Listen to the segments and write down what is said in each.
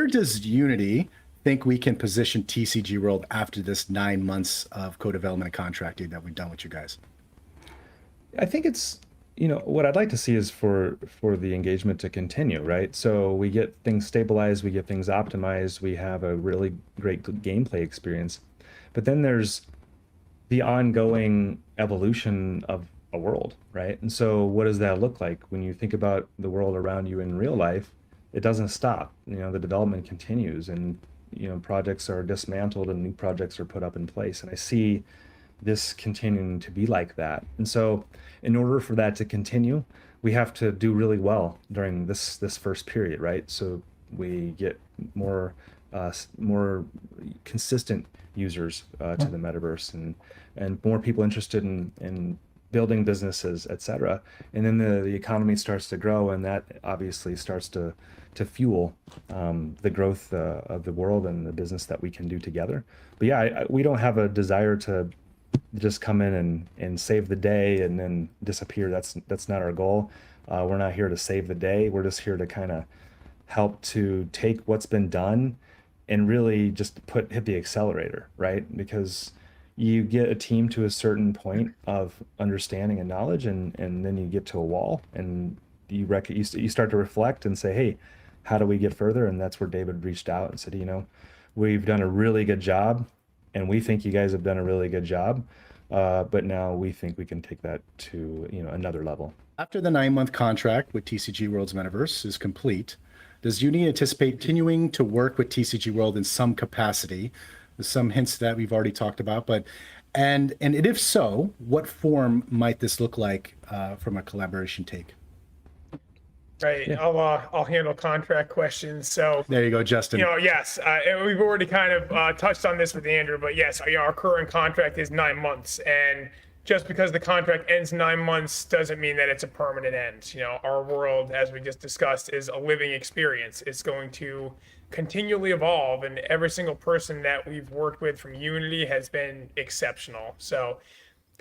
where does Unity think we can position TCG World after this 9 months of co-development and contracting that we've done with you guys? I think it's, what I'd like to see is for the engagement to continue, right? So we get things stabilized, we get things optimized, we have a really great gameplay experience. But then there's the ongoing evolution of a world, right? And so what does that look like when you think about the world around you in real life? It doesn't stop. The development continues, and projects are dismantled and new projects are put up in place. And I see this continuing to be like that. And so in order for that to continue, we have to do really well during this first period, right? So we get more consistent users to the metaverse, and more people interested in building businesses, et cetera. And then the economy starts to grow, and that obviously starts to fuel the growth of the world and the business that we can do together. But yeah, we don't have a desire to just come in and save the day and then disappear. That's not our goal. We're not here to save the day. We're just here to kind of help to take what's been done and really just hit the accelerator, right? Because you get a team to a certain point of understanding and knowledge, and then you get to a wall, and you start to reflect and say, hey, how do we get further? And that's where David reached out and said, we've done a really good job, and we think you guys have done a really good job, but now we think we can take that to another level. After the 9-month contract with TCG World's Metaverse is complete, does Unity anticipate continuing to work with TCG World in some capacity? There's some hints that we've already talked about, and if so, what form might this look like from a collaboration take? Right. Yeah. I'll handle contract questions. So there you go, Justin. Yes, we've already kind of touched on this with Andrew, but yes, our current contract is 9 months, and just because the contract ends 9 months doesn't mean that it's a permanent end. Our world, as we just discussed, is a living experience. It's going to continually evolve, and every single person that we've worked with from Unity has been exceptional. So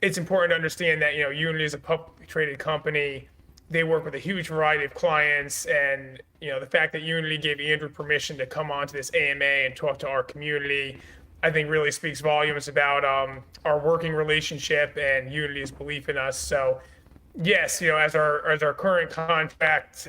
it's important to understand that Unity is a publicly traded company. They work with a huge variety of clients, and the fact that Unity gave Andrew permission to come onto this AMA and talk to our community, I think really speaks volumes about our working relationship and Unity's belief in us. So yes, as our current contract,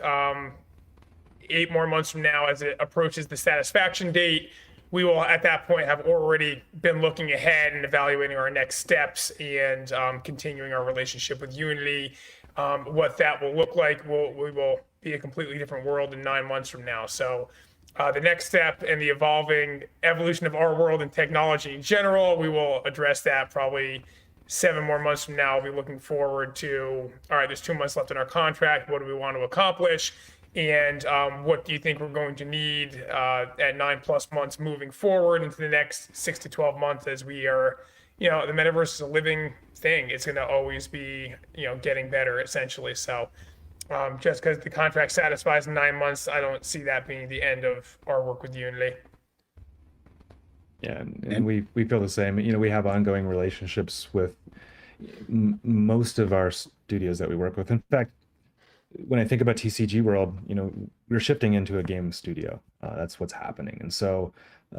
8 more months from now, as it approaches the satisfaction date, we will at that point have already been looking ahead and evaluating our next steps and continuing our relationship with Unity. What that will look like, we will be a completely different world in 9 months from now. So the next step in the evolving evolution of our world and technology in general, we will address that probably 7 more months from now. We'll be looking forward to, all right, there's 2 months left in our contract. What do we want to accomplish? And what do you think we're going to need at 9+ months moving forward into the next 6 to 12 months, as we are, the metaverse is a living thing. It's going to always be, getting better, essentially. So just because the contract satisfies in 9 months, I don't see that being the end of our work with Unity. Yeah, and we feel the same. We have ongoing relationships with most of our studios that we work with. In fact, when I think about TCG World, we're shifting into a game studio. That's what's happening. And so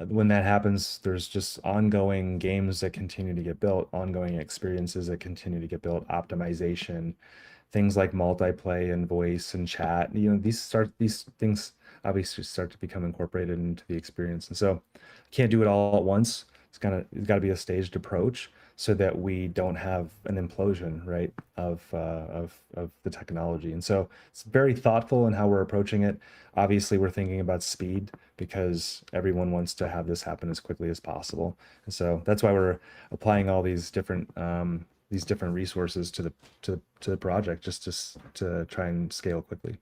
when that happens, there's just ongoing games that continue to get built, ongoing experiences that continue to get built, optimization, things like multiplay and voice and chat. These things obviously start to become incorporated into the experience. And so can't do it all at once. It's got to be a staged approach, so that we don't have an implosion, right, of the technology. And so it's very thoughtful in how we're approaching it. Obviously, we're thinking about speed, because everyone wants to have this happen as quickly as possible. And so that's why we're applying all these different resources to the project, just to try and scale quickly.